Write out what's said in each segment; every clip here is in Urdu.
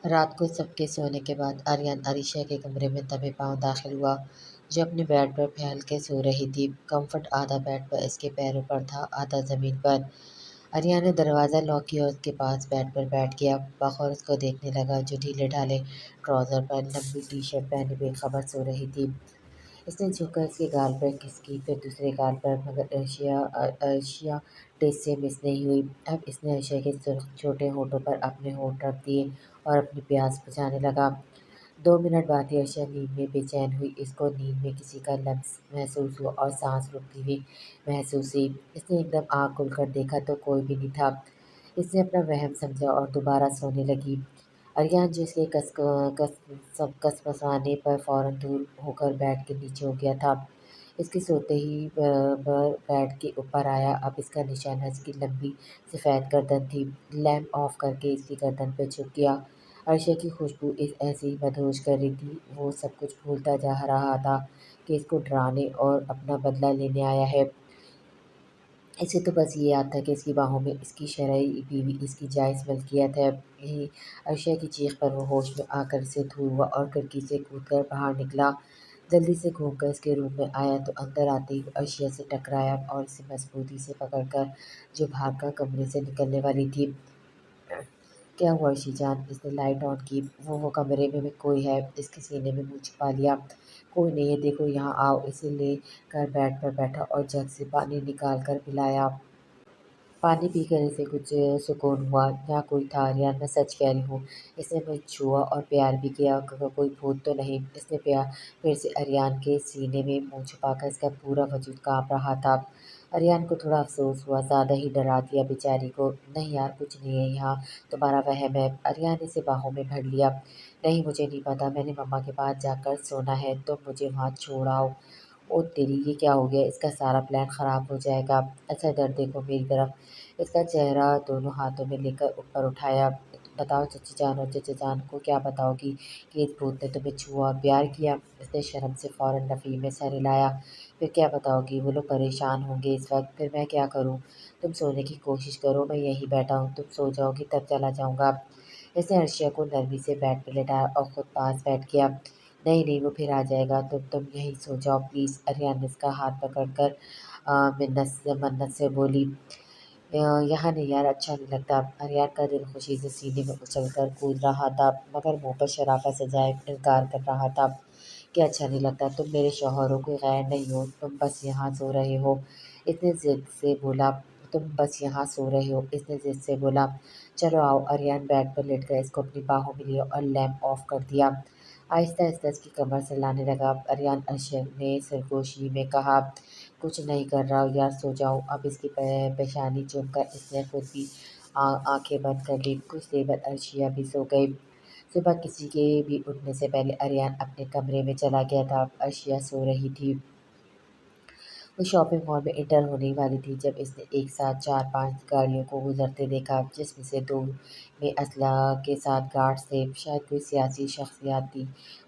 رات کو سب کے سونے کے بعد آریان عریشہ کے کمرے میں دبے پاؤں داخل ہوا، جو اپنے بیڈ پر پھیل کے سو رہی تھی۔ کمفرٹ آدھا بیڈ پر اس کے پیروں پر تھا، آدھا زمین پر۔ آریان نے دروازہ لاک کیا اور اس کے پاس بیڈ پر بیٹھ گیا۔ بغور اس کو دیکھنے لگا، جو ڈھیلے ڈھالے ٹراؤزر پر لمبی ٹی شرٹ پہنے بے خبر سو رہی تھی۔ اس نے جھک کر اس کے گال پر کس کی، پھر دوسرے گال پر، مگر عرشیہ ٹچ سے مس نہیں ہوئی۔ اب اس نے عرشیہ کے سرخ چھوٹے ہونٹوں پر اپنے ہونٹ رکھ دیے اور اپنی پیاس بجھانے لگا۔ 2 منٹ بعد ہی عرشیہ نیند میں بے چین ہوئی۔ اس کو نیند میں کسی کا لمس محسوس ہوا اور سانس رکتی ہوئی محسوس ہوئی۔ اس نے ایک دم آنکھ کھول کر دیکھا تو کوئی بھی نہیں تھا۔ اس نے اپنا وہم سمجھا اور دوبارہ سونے لگی۔ آریان جو اس کے کسمسانے پر فوراً دور ہو کر بیڈ کے نیچے ہو گیا تھا، اس کے سوتے ہی بیڈ کے اوپر آیا۔ اب اس کا نشانہ اس کی لمبی سفید گردن تھی۔ لیمپ آف کر کے اس کی گردن پہ جھک گیا۔ عرشیہ کی خوشبو ایسے ہی مدہوش کر رہی تھی۔ وہ سب کچھ بھولتا جا رہا تھا کہ اس کو ڈرانے اور اپنا بدلہ لینے آیا ہے۔ اسے تو بس یہ یاد تھا کہ اس کی باہوں میں اس کی شرعی بیوی، اس کی جائز ملکیت ہے۔ عرشیہ کی چیخ پر وہ ہوش میں آ کر اسے دور ہوا اور کھڑکی سے کود کر باہر نکلا۔ جلدی سے گھوم کر اس کے روم میں آیا تو اندر آتے ہی عرشیہ سے ٹکرایا اور اسے مضبوطی سے پکڑ کر جو بھاگ کر کمرے سے نکلنے والی تھی۔ کیا ہوا عرشی جان؟ اس نے لائٹ آن کی۔ وہ کمرے میں کوئی ہے؟ اس کے سینے میں منہ چھپا لیا۔ کوئی نہیں ہے، دیکھو یہاں آؤ۔ اسے لے کر بیڈ پر بیٹھا اور جگ سے پانی نکال کر پلایا۔ پانی پی کر اسے کچھ سکون ہوا۔ یہاں کوئی تھا آریان، میں سچ کہہ رہی ہوں۔ اس نے مجھے چھوا اور پیار بھی کیا، کوئی بھوت تو نہیں؟ اس نے پھر سے آریان کے سینے میں منہ چھپا کر اس کا پورا وجود کانپ رہا تھا۔ آریان کو تھوڑا افسوس ہوا، زیادہ ہی ڈرا دیا بیچاری کو۔ نہیں یار، کچھ نہیں ہے یہاں، تمہارا وہم ہے۔ آریان نے اسے باہوں میں بھر لیا۔ نہیں، مجھے نہیں پتا، میں نے مما کے پاس جا کر سونا ہے، تم مجھے وہاں چھوڑ آؤ۔ او تیری، یہ کیا ہو گیا؟ اس کا سارا پلان خراب ہو جائے گا۔ اچھا ادھر دیکھو میری طرف۔ اس کا چہرہ دونوں ہاتھوں میں لے کر اوپر اٹھایا۔ بتاؤ چچی جان، اور چچا جان کو کیا بتاؤ گی کہ اس بھوت نے تمہیں چھوا اور پیار کیا؟ اس نے شرم سے فوراً نفی میں سر ہلایا۔ پھر کیا بتاؤ گی؟ وہ لوگ پریشان ہوں گے اس وقت، پھر میں کیا کروں؟ تم سونے کی کوشش کرو، میں یہیں بیٹھا ہوں، تم سو جاؤ گی تب چلا جاؤں گا۔ اس نے عرشیہ کو نرمی سے بیڈ پر لٹایا اور خود پاس بیٹھ گیا۔ نہیں نہیں، وہ پھر آ جائے گا، تم یہیں سو جاؤ پلیز۔ آریان نے اس کا ہاتھ پکڑ کر منت سے بولی۔ یہاں نہیں یار، اچھا نہیں لگتا۔ آریان کا دل خوشی سے سینے میں اچھل کر کود رہا تھا، مگر منہ پر شرافت سجائے انکار کر رہا تھا کہ اچھا نہیں لگتا۔ تم میرے شوہر ہو، کوئی غیر نہیں ہو، تم بس یہاں سو رہے ہو۔ اس نے ضد سے بولا۔ تم بس یہاں سو رہے ہو، اس نے ضد سے بولا۔ چلو آؤ۔ آریان بیڈ پر لیٹ گیا، اس کو اپنی باہوں میں لیا اور لیمپ آف کر دیا۔ آہستہ آہستہ اس کی کمر سہلانے لگا۔ آریان، عرشیہ نے سرگوشی میں کہا۔ کچھ نہیں کر رہا یار، سو جاؤ۔ اب اس کی پیشانی چوم کر اس نے خود بھی آنکھیں بند کر لی۔ کچھ دیر بعد عرشیہ بھی سو گئی۔ صبح کسی کے بھی اٹھنے سے پہلے آریان اپنے کمرے میں چلا گیا تھا۔ عرشیہ سو رہی تھی۔ وہ شاپنگ مال میں انٹر ہونے والی تھی جب اس نے ایک ساتھ 4-5 گاڑیوں کو گزرتے دیکھا، جس میں سے 2 میں اسلحہ کے ساتھ گارڈز تھے، شاید کوئی سیاسی شخصیات تھی۔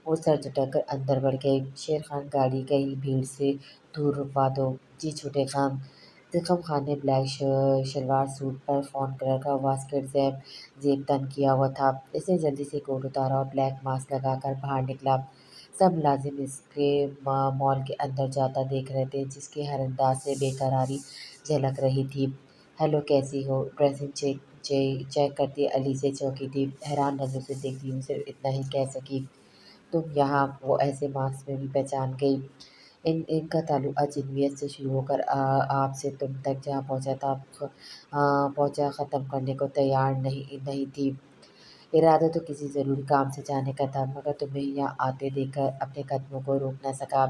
وہ سر جھٹک کر اندر بڑھ گئی۔ شیر خان، گاڑی کہیں بھیڑ سے دور رکوا دو۔ جی چھوٹے خان۔ زکم خان نے بلیک شلوار سوٹ پر فون کلر کا واسکٹ زیب تن کیا ہوا تھا۔ اس نے جلدی سے کوٹ اتارا اور بلیک ماسک لگا کر باہر نکلا۔ سب ملازم اس کے مال کے اندر جاتا دیکھ رہے تھے، جس کے ہر انداز سے بے قراری جھلک رہی تھی۔ ہیلو، کیسی ہو؟ ڈریسنگ چیک کرتی علی سے چونکی تھی، حیران نظروں سے دیکھتی ہوئی صرف اتنا ہی کہہ سکی، تم یہاں؟ وہ ایسے ماسک میں بھی پہچان گئی۔ ان کا تعلق اجنبیت سے شروع ہو کر آپ سے تم تک جہاں پہنچا ختم کرنے کو تیار نہیں تھی۔ ارادہ تو کسی ضروری کام سے جانے کا تھا، مگر تمہیں یہاں آتے دیکھ کر اپنے قدموں کو روک نہ سکا۔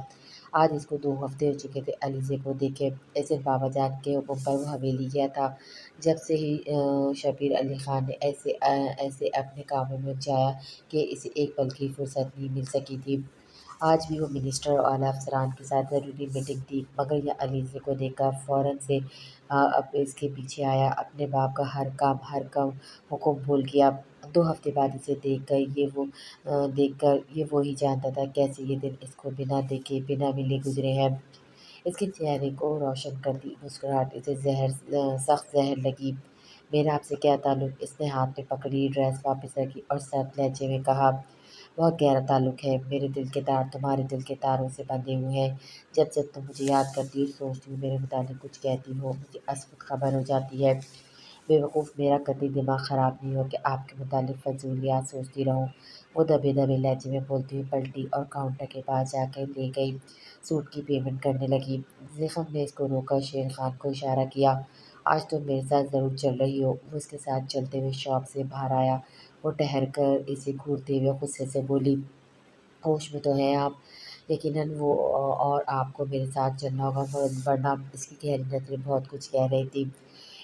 آج اس کو 2 ہفتے ہو چکے تھے علیزے کو دیکھے۔ اس دن بابا جان کے حکم پر وہ حویلی گیا تھا، جب سے ہی شبیر علی خان نے ایسے اپنے کاموں میں الجھایا کہ اسے ایک پل کی فرصت نہیں مل سکی تھی۔ آج بھی وہ منسٹر اور اعلیٰ افسران کے ساتھ ضروری میٹنگ تھی، مگر یہ علیزے کو دیکھ کر فوراً سے اب اس کے پیچھے آیا، اپنے باپ کا ہر کام حکم بھول گیا۔ 2 ہفتے بعد اسے دیکھ کر یہ وہی جانتا تھا کیسے یہ دن اس کو بنا دیکھے بنا ملے گزرے ہیں۔ اس کے چہرے کو روشن کرتی مسکراہٹ اسے سخت زہر لگی۔ میرا آپ سے کیا تعلق؟ اس نے ہاتھ میں پکڑی ڈریس واپس رکھی اور سخت لہجے میں کہا، بہت گہرا تعلق ہے، میرے دل کے تار تمہارے دل کے تاروں سے بندھے ہوئے ہیں۔ جب جب تم مجھے یاد کرتی ہو، سوچتی ہوں، میرے متعلق کچھ کہتی ہو، مجھے ازخود خبر ہو جاتی ہے۔ بے وقوف، میرا کبھی دماغ خراب نہیں ہو کہ آپ کے متعلق فضولیات سوچتی رہوں۔ وہ دبے دبے لہجے میں بولتی ہوئی پلٹی اور کاؤنٹر کے پاس جا کر لے گئی سوٹ کی پیمنٹ کرنے لگی۔ زخم نے اس کو روکا، شیر خان کو اشارہ کیا، آج تم میرے ساتھ ضرور چل رہی ہو۔ وہ اس کے ساتھ چلتے ہوئے شاپ سے باہر آیا۔ وہ ٹھہر کر اسے گھورتے ہوئے غصے سے بولی، ہوش میں تو ہیں آپ؟ یقیناً وہ اور آپ کو میرے ساتھ چلنا ہوگا، ورنہ اس کی گہری نظریں بہت کچھ کہہ رہی تھی۔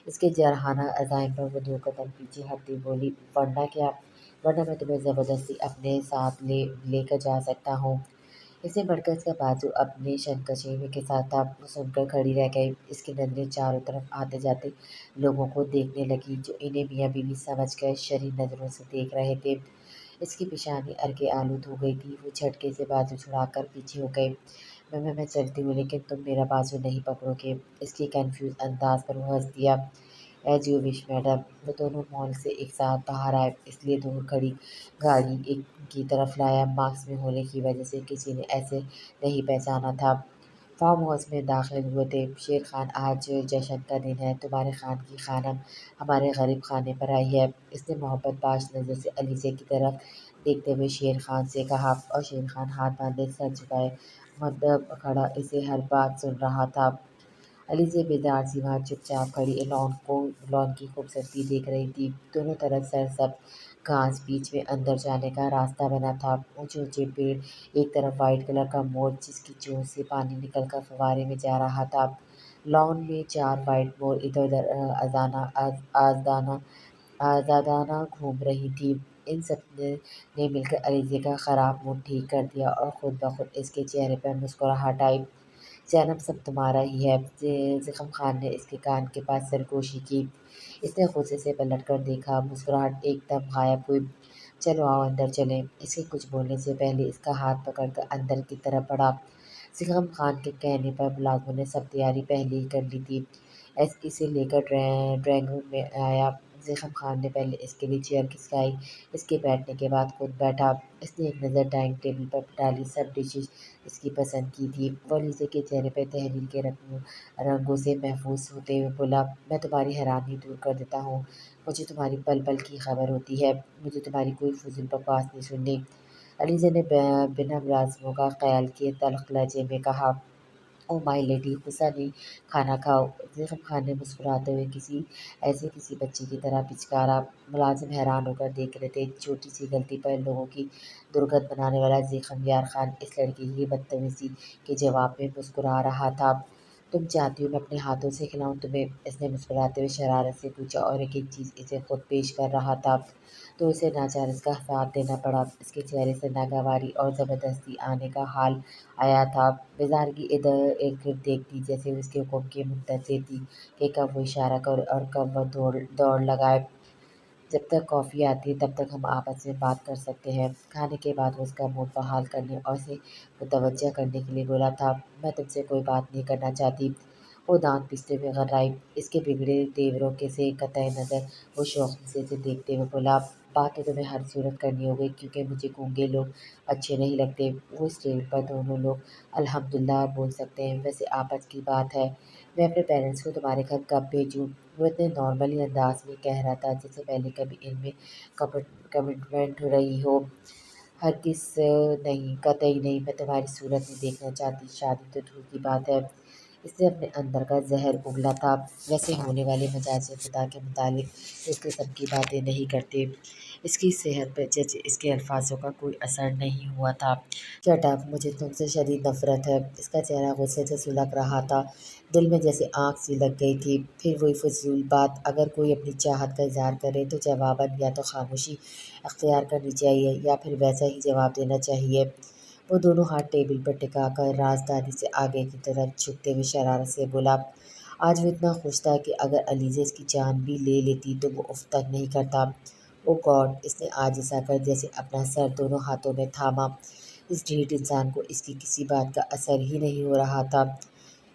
اس کے جارحانہ عزائم پر وہ 2 قدم پیچھے ہٹتی بولی، ورنہ کیا؟ ورنہ میں تمہیں زبردستی اپنے ساتھ لے کر جا سکتا ہوں۔ اس سے بڑھ کر اس کا بازو اپنے شنکشی میں کے ساتھ تھا۔ وہ سن کر کھڑی رہ گئی۔ اس کی نظریں چاروں طرف آتے جاتے لوگوں کو دیکھنے لگی جو انہیں میاں بیوی سمجھ کر شریر نظروں سے دیکھ رہے تھے۔ اس کی پیشانی عرقے آلود ہو گئی تھی۔ وہ جھٹکے سے بازو چھڑا کر پیچھے ہو گئی۔ میں چلتی ہوں لیکن تم میرا بازو نہیں پکڑو گے۔ اس کے کنفیوز انداز پر وہ ہنس دیا۔ As you wish madam. وہ دونوں مال سے ایک ساتھ باہر آئے، اس لیے دور کھڑی گاڑی ایک کی طرف لایا۔ ماسک میں ہونے کی وجہ سے کسی نے ایسے نہیں پہچانا تھا۔ فارم ہاؤس میں داخل ہوئے تھے۔ شیر خان، آج جشن کا دن ہے، تمہارے خان کی خانم ہمارے غریب خانے پر آئی ہے۔ اس نے محبت باش نظر سے علیزے کی طرف دیکھتے ہوئے شیر خان سے کہا، اور شیر خان ہاتھ باندھے سر جھکائے مدب کھڑا اسے ہر بات سن رہا تھا۔ علیزے بیدار سی وہاں چپ چاپ کھڑی لان کی خوبصورتی دیکھ رہی تھی۔ دونوں طرف سرسبز گھاس، بیچ میں اندر جانے کا راستہ بنا تھا۔ اونچے اونچے پیڑ، ایک طرف وائٹ کلر کا مور جس کی چونچ سے پانی نکل کر فوارے میں جا رہا تھا۔ لان میں 4 وائٹ مور ادھر ادھر آزادانہ گھوم رہی تھی۔ ان سب نے مل کر علیزے کا خراب موڈ ٹھیک کر دیا اور خود بخود اس کے چہرے پر مسکراہٹ آئی۔ زینب، سب تمہارا ہی ہے۔ زخم خان نے اس کے کان کے پاس سرگوشی کی۔ اس نے غصے سے پلٹ کر دیکھا، مسکراہٹ ایک دم غائب ہوئی۔ چلو آؤ اندر چلیں۔ اس کے کچھ بولنے سے پہلے اس کا ہاتھ پکڑ کر اندر کی طرف بڑھا۔ زخم خان کے کہنے پر ملازموں نے سب تیاری پہلے ہی کر لی تھی۔ اسے لے کر ڈرائنگ روم میں آیا۔ زخم خان نے پہلے اس کے لیے چیئر کھسکائی، اس کے بیٹھنے کے بعد خود بیٹھا۔ اس نے ایک نظر ڈائننگ ٹیبل پر ڈالی، سب ڈشز اس کی پسند کی تھی۔ وہ علیزے کے چہرے پر تحلیل کے رنگوں سے محفوظ ہوتے ہوئے بولا، میں تمہاری حیرانی دور کر دیتا ہوں، مجھے تمہاری پل پل کی خبر ہوتی ہے، مجھے تمہاری کوئی فضول بکواس نہیں سننی۔ علیزے نے بنا ملازموں کا خیال کیے تلخ لہجے میں کہا، او مائی لیڈی، غصہ نہیں، کھانا کھاؤ۔ زخم خان نے مسکراتے ہوئے کسی بچے کی طرح پچکارا۔ ملازم حیران ہو کر دیکھ رہے تھے۔ چھوٹی سی غلطی پر لوگوں کی درگت بنانے والا زخم یار خان اس لڑکی کی بدتمیزی کے جواب میں مسکرا رہا تھا۔ تم چاہتی ہو میں اپنے ہاتھوں سے کھلاؤں تمہیں؟ اس نے مسکراتے ہوئے شرارت سے پوچھا اور ایک ایک چیز اسے خود پیش کر رہا تھا تو اسے ناچار اس کا ساتھ دینا پڑا۔ اس کے چہرے سے ناگواری اور زبردستی آنے کا حال آیا تھا۔ بیزارگی ادھر گرد دیکھتی جیسے وہ اس کے حکم کی منتظر تھی کہ کب وہ اشارہ کرے اور کب وہ دوڑ لگائے۔ جب تک کافی آتی ہے تب تک ہم آپس میں بات کر سکتے ہیں۔ کھانے کے بعد وہ اس کا موڈ بحال کرنے اور اسے متوجہ کرنے کے لیے بولا تھا، میں تم سے کوئی بات نہیں کرنا چاہتی۔ وہ دانت پیستے ہوئے غرائے۔ اس کے بگڑے تیوروں سے قطع نظر وہ شوخی سے اسے دیکھتے ہوئے بولا، بات تو تمہیں ہر صورت کرنی ہوگی کیونکہ مجھے گونگے لوگ اچھے نہیں لگتے۔ وہ اس ٹیبل پر دونوں لوگ الحمدللہ بول سکتے ہیں۔ ویسے آپس کی بات ہے، میں اپنے پیرنٹس کو تمہارے گھر کب بھیجوں؟ وہ اتنے نارملی انداز میں کہہ رہا تھا جیسے پہلے کبھی ان میں کمٹمنٹ رہی ہو۔ ہرگز نہیں، قطعی نہیں، میں تمہاری صورت نہیں دیکھنا چاہتی، شادی تو دور کی بات ہے۔ اس نے اپنے اندر کا زہر اگلا تھا۔ ویسے ہونے والے مجاز خدا کے متعلق اس قسم کی باتیں نہیں کرتے۔ اس کی صحت پر اس کے الفاظوں کا کوئی اثر نہیں ہوا تھا۔ شٹ اپ، مجھے تم سے شدید نفرت ہے۔ اس کا چہرہ غصے سے سلگ رہا تھا، دل میں جیسے آگ سی لگ گئی تھی۔ پھر وہی فضول بات، اگر کوئی اپنی چاہت کا اظہار کرے تو جواباً یا تو خاموشی اختیار کرنی چاہیے یا پھر ویسا ہی جواب دینا چاہیے۔ وہ دونوں ہاتھ ٹیبل پر ٹکا کر رازداری سے آگے کی طرف جھکتے ہوئے شرارت سے بولا، آج وہ اتنا خوش تھا کہ اگر علیزے اس کی جان بھی لے لیتی تو وہ اف تک نہیں کرتا۔ او گاڈ، اس نے عاجزا کر جیسے اپنا سر دونوں ہاتھوں میں تھاما۔ اس ڈھیٹ انسان کو اس کی کسی بات کا اثر ہی نہیں ہو رہا تھا۔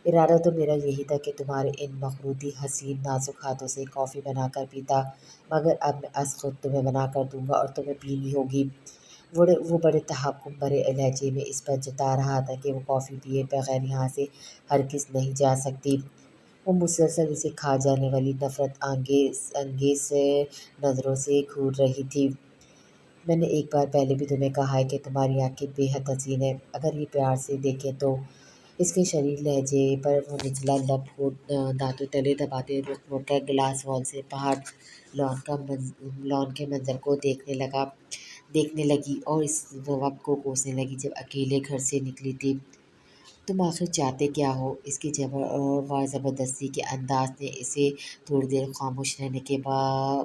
ارادہ تو میرا یہی تھا کہ تمہارے ان مخروطی حسین نازک ہاتھوں سے کافی بنا کر پیتا، مگر اب میں از خود تمہیں بنا کر دوں گا اور تمہیں پینی ہوگی۔ وہ بڑے تحکم بھرے لہجے میں اس پر جتا رہا تھا کہ وہ کافی پیے بغیر یہاں سے ہرگز نہیں جا سکتی۔ وہ مسلسل اسے کھا جانے والی نفرت انگیز سے نظروں سے گھور رہی تھی۔ میں نے ایک بار پہلے بھی تمہیں کہا ہے کہ تمہاری آنکھیں بے حد حسین ہیں، اگر یہ پیار سے دیکھیں تو۔ اس کے شریر لہجے پر وہ نچلا لب کو دانتوں تلے دباتے رخ موڑ کر گلاس وال سے باہر لان کے منظر کو دیکھنے لگی اور اس وقت کو کوسنے لگی جب اکیلے گھر سے نکلی تھی۔ تم آخر چاہتے کیا ہو؟ اس کی جبر و زبردستی کے انداز نے اسے تھوڑی دیر خاموش رہنے کے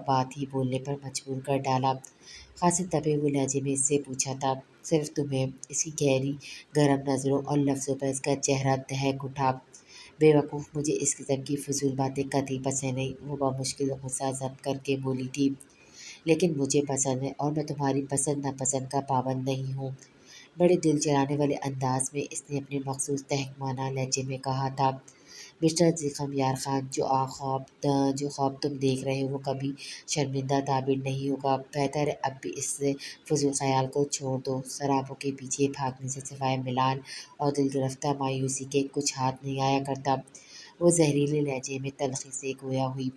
بعد ہی بولنے پر مجبور کر ڈالا۔ خاصے دبے ہوئے لہجے میں اس سے پوچھا تھا، صرف تمہیں؟ اس کی گہری گرم نظروں اور لفظوں پر اس کا چہرہ دہک اٹھا۔ بے وقوف، مجھے اس قسم کی فضول باتیں قطعی پسند نہیں، وہ بمشکل غصہ ضبط کر کے بولی تھی۔ لیکن مجھے پسند ہے اور میں تمہاری پسند ناپسند کا پابند نہیں ہوں۔ بڑے دل جلانے والے انداز میں اس نے اپنے مخصوص تحکمانہ لہجے میں کہا تھا۔ مسٹر زخم یار خان، جو خواب تم دیکھ رہے ہو وہ کبھی شرمندہ تعبیر نہیں ہوگا۔ بہتر ہے اب بھی اس فضول خیال کو چھوڑ دو۔ شرابوں کے پیچھے بھاگنے سے سوائے ملال اور دل گرفتہ مایوسی کے کچھ ہاتھ نہیں آیا کرتا۔ وہ زہریلے لہجے میں تلخی سے گویا ہوئی۔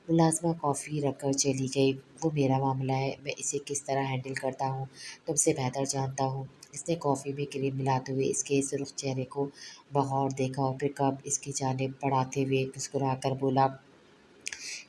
ملازمہ کافی رکھ کر چلی گئی۔ وہ میرا معاملہ ہے، میں اسے کس طرح ہینڈل کرتا ہوں تم سے بہتر جانتا ہوں۔ اس نے کافی میں کریم ملاتے ہوئے اس کے سرخ چہرے کو بغور دیکھا اور پھر کپ اس کی جانب بڑھاتے ہوئے مسکرا کر بولا،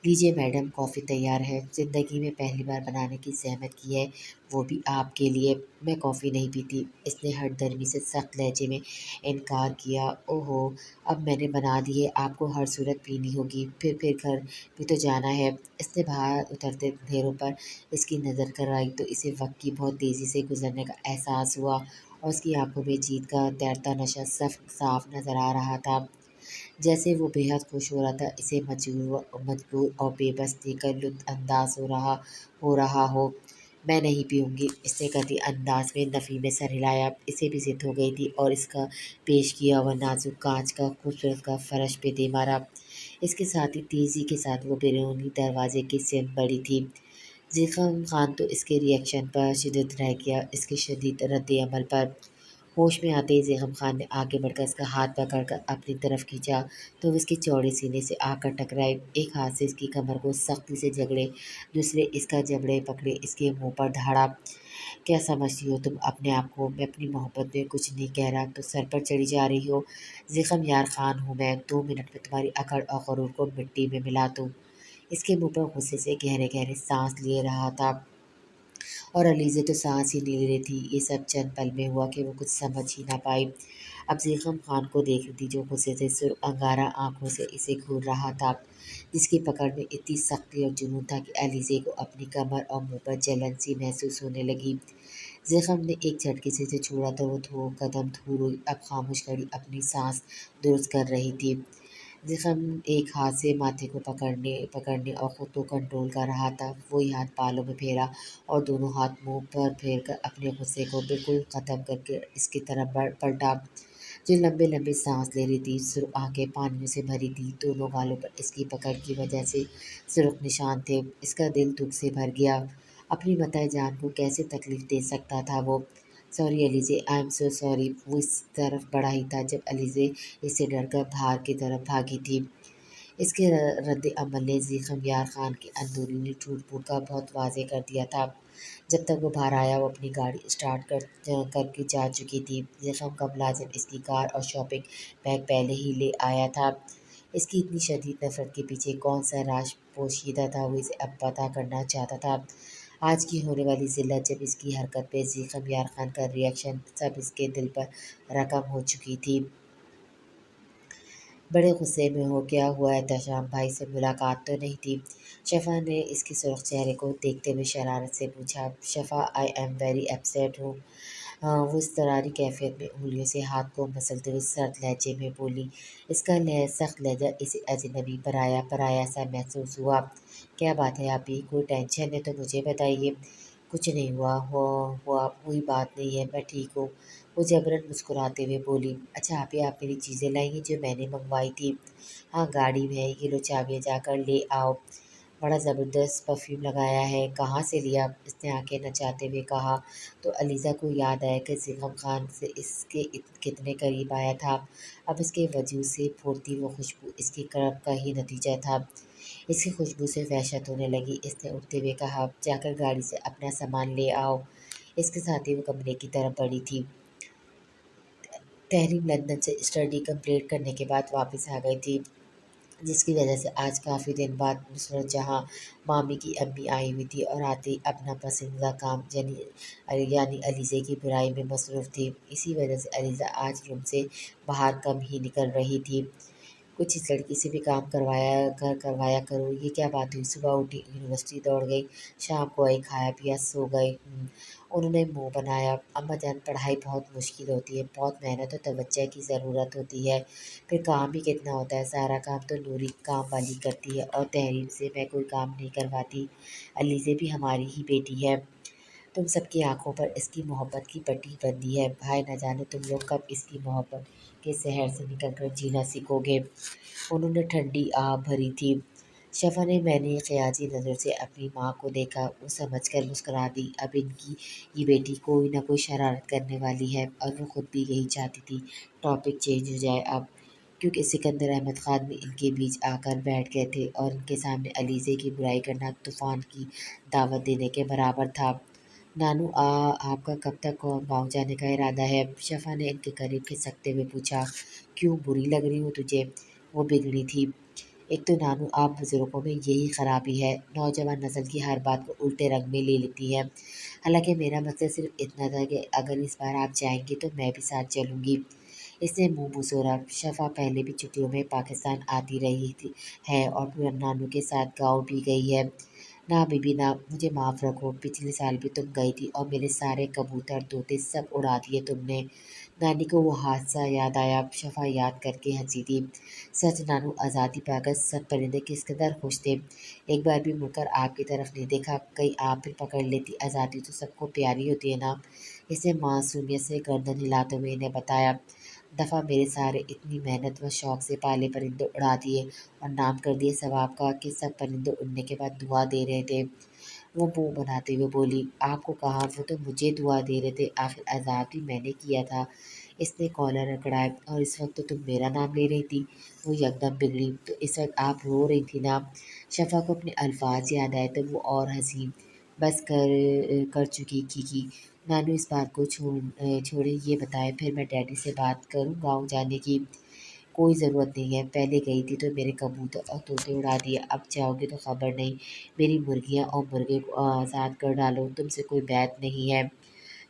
لیجیے میڈم، کافی تیار ہے۔ زندگی میں پہلی بار بنانے کی زحمت کی ہے، وہ بھی آپ کے لیے۔ میں کافی نہیں پیتی، اس نے ہٹ درمی سے سخت لہجے میں انکار کیا۔ اوہو، اب میں نے بنا دی ہے، آپ کو ہر صورت پینی ہوگی، پھر گھر بھی تو جانا ہے۔ اس نے باہر اترتے اندھیروں پر اس کی نظر کرائی تو اسے وقت کی بہت تیزی سے گزرنے کا احساس ہوا اور اس کی آنکھوں میں جیت کا تیرتا نشہ صاف نظر آ رہا تھا، جیسے وہ بے حد خوش ہو رہا تھا، اسے مجبور اور بے بس دیکھ کر لطف انداز ہو رہا ہو۔ میں نہیں پیوں گی، اس نے قطعی انداز میں نفی میں سر ہلایا۔ اسے بھی ضد ہو گئی تھی اور اس کا پیش کیا ہوا نازک کانچ کا خوبصورت کا فرش پہ دے مارا۔ اس کے ساتھ ہی تیزی کے ساتھ وہ بیرونی دروازے کی سمت بڑھی تھی۔ زخم خان تو اس کے ری ایکشن پر شدید رہ گیا، اس کے شدید رد عمل پر۔ ہوش میں آتے ہی زخم خان نے آگے بڑھ کر اس کا ہاتھ پکڑ کر اپنی طرف کھینچا تو وہ اس کے چوڑے سینے سے آ کر ٹکرائے۔ ایک ہاتھ سے اس کی کمر کو سختی سے جکڑے، دوسرے اس کا جبڑے پکڑے اس کے منہ پر دھاڑا۔ کیا سمجھتی ہو تم اپنے آپ کو؟ میں اپنی محبت میں کچھ نہیں کہہ رہا تو سر پر چڑھی جا رہی ہو؟ زخم یار خان ہوں میں، 2 منٹ میں تمہاری اکڑ اور غرور کو مٹی میں ملا دوں۔ اس کے منہ پر غصے سے گہرے گہرے سانس لے رہا تھا اور علیزے تو سانس ہی نہیں لے رہی تھی۔ یہ سب چند پل میں ہوا کہ وہ کچھ سمجھ ہی نہ پائی۔ اب زخم خان کو دیکھ رہی تھی جو غصے سے سرخ انگارہ آنکھوں سے اسے گھور رہا تھا، جس کی پکڑ میں اتنی سختی اور جنون تھا کہ علیزے کو اپنی کمر اور منہ پر جلن سی محسوس ہونے لگی۔ زخم نے ایک جھٹکے سے اسے چھوڑا تو وہ 2 قدم دور ہوئی، اب خاموش کھڑی اپنی سانس درست کر رہی تھی۔ زخم ایک ہاتھ سے ماتھے کو پکڑنے اور خود کو کنٹرول کر رہا تھا، وہی ہاتھ بالوں میں پھیرا اور دونوں ہاتھ منہ پر پھیر کر اپنے غصے کو بالکل ختم کر کے اس کی طرف پلٹا، جو لمبے لمبے سانس لے رہی تھی۔ سرخ آنکھیں پانیوں سے بھری تھیں، دونوں گالوں پر اس کی پکڑ کی وجہ سے سرخ نشان تھے۔ اس کا دل دکھ سے بھر گیا، اپنی متاع جان کو کیسے تکلیف دے سکتا تھا وہ۔ Sorry Alizeh, I am so sorry. وہ اس طرف بڑھا ہی تھا جب علیزے اس سے ڈر کر باہر کی طرف بھاگی تھی۔ اس کے رد عمل نے زخم یار خان کے اندرونی ٹوٹ پھوٹ کا بہت واضح کر دیا تھا۔ جب تک وہ باہر آیا وہ اپنی گاڑی اسٹارٹ کر کے جا چکی تھی۔ زخم کا ملازم اس کی کار اور شاپنگ بیگ پہلے ہی لے آیا تھا۔ اس کی اتنی شدید نفرت کے پیچھے کون سا راز پوشیدہ تھا وہ اسے اب پتہ کرنا چاہتا تھا۔ آج کی ہونے والی ذلت، جب اس کی حرکت پہ زخم یار خان کا ری ایکشن، سب اس کے دل پر رقم ہو چکی تھی۔ بڑے غصے میں ہو، کیا ہوا احتشام بھائی سے ملاقات تو نہیں تھی؟ شفا نے اس کے سرخ چہرے کو دیکھتے ہوئے شرارت سے پوچھا۔ شفا، آئی ایم ویری اپسیٹ ہوں۔ وہ اضطراری کیفیت میں انگلیوں سے ہاتھ کو مسلتے ہوئے سرد لہجے میں بولی۔ اس کا سخت لہجہ اسے اجنبی پرایا سا محسوس ہوا۔ کیا بات ہے آپی، کوئی ٹینشن ہے تو مجھے بتائیے۔ کچھ نہیں ہوا، ہوئی بات نہیں ہے، میں ٹھیک ہوں۔ وہ جبرن مسکراتے ہوئے بولی، اچھا آپ ہی آپ میری چیزیں لائی ہیں جو میں نے منگوائی تھی؟ ہاں گاڑی میں ہے، یہ لو چابیاں، جا کر لے آؤ۔ بڑا زبردست پرفیوم لگایا ہے، کہاں سے لیا؟ اس نے آنکھیں نچاتے ہوئے کہا۔ تو علیزہ کو یاد آیا کہ زنگم خان سے اس کے کتنے قریب آیا تھا۔ اب اس کے وجود سے پھوٹتی وہ خوشبو اس کی کرب کا ہی نتیجہ تھا۔ اس کی خوشبو سے وحشت ہونے لگی۔ اس نے اٹھتے ہوئے کہا، جا کر گاڑی سے اپنا سامان لے آؤ۔ اس کے ساتھ ہی وہ کمرے کی طرف بڑھی تھی۔ تحریم لندن سے اسٹڈی کمپلیٹ کرنے کے بعد واپس آ گئی تھی، جس کی وجہ سے آج کافی دن بعد نصرت جہاں مامی کی امی آئی ہوئی تھی اور آتے ہی اپنا پسندیدہ کام یعنی علیزے کی برائی میں مصروف تھی۔ اسی وجہ سے علیزہ آج روم سے باہر کم ہی نکل رہی تھی۔ کچھ اس لڑکی سے بھی کام کروایا کرو، یہ کیا بات ہوئی؟ صبح اٹھی، یونیورسٹی دوڑ گئی، شام کو آئی، کھایا پیا، سو گئی۔ انہوں نے منہ بنایا، اماں جان پڑھائی بہت مشکل ہوتی ہے، بہت محنت اور توجہ کی ضرورت ہوتی ہے، پھر کام بھی کتنا ہوتا ہے، سارا کام تو نوری کام والی کرتی ہے اور تحریم سے میں کوئی کام نہیں کرواتی۔ علیزے بھی ہماری ہی بیٹی ہے، تم سب کی آنکھوں پر اس کی محبت کی پٹی بندھی ہے، بھائی نہ جانے تم لوگ کب اس کی محبت کے زہر سے نکل کر جینا سیکھو گے۔ انہوں نے ٹھنڈی آہ بھری تھی۔ شفا نے میں نے خیالی نظر سے اپنی ماں کو دیکھا، وہ سمجھ کر مسکرا دی، اب ان کی یہ بیٹی کوئی نہ کوئی شرارت کرنے والی ہے، اور وہ خود بھی یہی چاہتی تھی ٹاپک چینج ہو جائے اب، کیونکہ سکندر احمد خان بھی ان کے بیچ آ کر بیٹھ گئے تھے اور ان کے سامنے علیزے کی برائی کرنا طوفان کی دعوت دینے کے برابر تھا۔ نانو آپ کا کب تک گاؤں جانے کا ارادہ ہے؟ شفا نے ان کے قریب کھسکتے ہوئے پوچھا۔ کیوں بری لگ رہی ہوں تجھے؟ وہ بگڑی تھی۔ ایک تو نانو آپ بزرگوں میں یہی خرابی ہے، نوجوان نسل کی ہر بات کو الٹے رنگ میں لے لیتی ہے۔ حالانکہ میرا مقصد صرف اتنا تھا کہ اگر اس بار آپ جائیں گی تو میں بھی ساتھ چلوں گی۔ اس نے منہ بسوڑا۔ شفا پہلے بھی چھٹیوں میں پاکستان آتی رہی ہے اور نانو کے ساتھ گاؤں بھی گئی ہے۔ نہ بی بی نہ، مجھے معاف رکھو، پچھلے سال بھی تم گئی تھی اور میرے سارے کبوتر طوطے سب اڑا دیے تم نے۔ نانی کو وہ حادثہ یاد آیا، شفا یاد کر کے ہنسی تھی۔ سچ نانو، آزادی پا کر سب پرندے کس قدر خوش تھے، ایک بار بھی مڑ کر آپ کی طرف نہیں دیکھا، کہیں آپ بھی پکڑ لیتی، آزادی تو سب کو پیاری ہوتی ہے نا۔ اس نے معصومیت سے گردن ہلاتے ہوئے انہیں بتایا، دفعہ میرے سارے اتنی محنت و شوق سے پالے پرندے اڑا دیے اور نام کر دیے ثواب کا کہ سب پرندے اڑنے کے بعد دعا دے رہے تھے۔ وہ منہ بناتے ہوئے بولی، آپ کو کہا، وہ تو مجھے دعا دے رہے تھے، آخر آزاد بھی میں نے کیا تھا۔ اس نے کالر اکڑایا، اور اس وقت تو تم میرا نام لے رہی تھی۔ وہ یکدم بگڑی، تو اس وقت آپ رو رہی تھی نا؟ شفا کو اپنے الفاظ یاد آئے تو وہ اور ہنسی۔ بس کر چکی کی نانو، اس بات کو چھوڑے، یہ بتائیں پھر میں ڈیڈی سے بات کروں گاؤں جانے کی؟ کوئی ضرورت نہیں ہے، پہلے گئی تھی تو میرے کبوتر اور طوطے اڑا دیے، اب جاؤ گے تو خبر نہیں، میری مرغیاں اور مرغے کو آزاد کر ڈالو، تم سے کوئی بیت نہیں ہے۔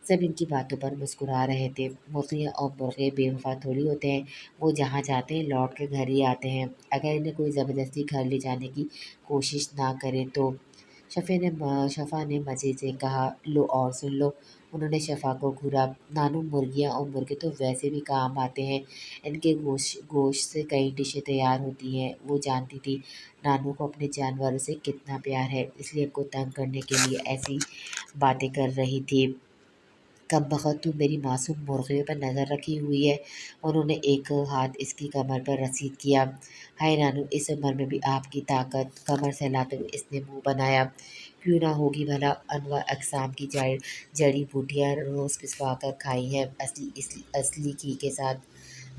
سب ان کی باتوں پر مسکرا رہے تھے۔ مرغیاں اور مرغے بے وفا تھوڑی ہوتے ہیں، وہ جہاں جاتے ہیں لوٹ کے گھر ہی آتے ہیں، اگر انہیں کوئی زبردستی گھر لے جانے کی کوشش نہ کرے تو۔ شفا نے مزے سے کہا، لو اور سن لو۔ انہوں نے شفا کو گھورا، نانو مرغیاں اور مرغے تو ویسے بھی کام آتے ہیں، ان کے گوشت سے کئی ڈشیں تیار ہوتی ہیں۔ وہ جانتی تھی نانو کو اپنے جانوروں سے کتنا پیار ہے، اس لیے ان کو تنگ کرنے کے لیے ایسی باتیں کر رہی تھی۔ کمبخت، تو میری معصوم مرغیوں پر نظر رکھی ہوئی ہے۔ انہوں نے ایک ہاتھ اس کی کمر پر رسید کیا۔ ہائے نانو، اس عمر میں بھی آپ کی طاقت، کمر سہلاتے ہوئے اس نے منہ بنایا۔ کیوں نہ ہوگی بھلا، انواع اقسام کی جڑی بوٹیاں روز پسوا کر کھائی ہیں، اصلی گھی کے ساتھ۔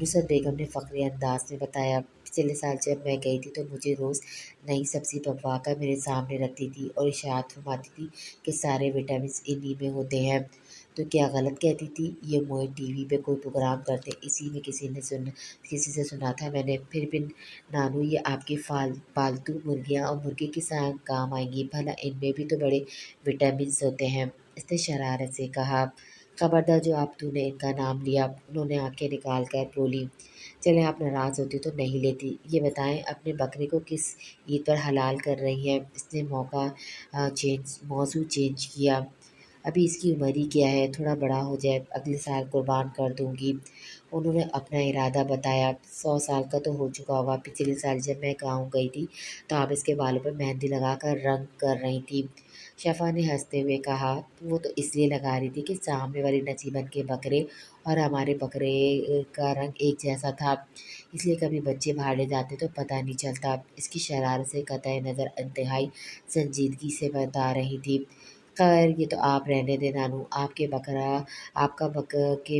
نصرت بیگم نے فخری انداز میں بتایا، پچھلے سال جب میں گئی تھی تو مجھے روز نئی سبزی پکوا کر میرے سامنے رکھتی تھی اور ارشاد فرماتی تھی کہ سارے وٹامنز انہی میں ہوتے ہیں۔ تو کیا غلط کہتی تھی؟ یہ موئے ٹی وی پہ کوئی پروگرام کرتے، اسی میں کسی سے سنا تھا میں نے۔ پھر بھی نانو، یہ آپ کی پالتو مرغیاں اور مرغے کس کام آئیں گی بھلا، ان میں بھی تو بڑے وٹامنز ہوتے ہیں، اس نے شرارت سے کہا۔ خبردار جو تو نے ان کا نام لیا، انہوں نے آنکھیں نکال کر بولی۔ چلیں آپ ناراض ہوتی تو نہیں لیتی، یہ بتائیں اپنے بکرے کو کس عید پر حلال کر رہی ہیں؟ اس نے موضوع چینج کیا۔ ابھی اس کی عمر ہی کیا ہے، تھوڑا بڑا ہو جائے، اگلے سال قربان کر دوں گی۔ انہوں نے اپنا ارادہ بتایا۔ 100 سال کا تو ہو چکا ہوگا، پچھلے سال جب میں گاؤں گئی تھی تو آپ اس کے بالوں پہ مہندی لگا کر رنگ کر رہی تھی۔ شفا نے ہنستے ہوئے کہا، وہ تو اس لیے لگا رہی تھی کہ سامنے والی نصیبن کے بکرے اور ہمارے بکرے کا رنگ ایک جیسا تھا، اس لیے کبھی بچے باہر لے جاتے تو پتہ نہیں چلتا۔ اس کی شرارت سے قطع نظر انتہائی سنجیدگی سے بتا رہی تھی، خیر یہ تو آپ رہنے دیں نانو، آپ کا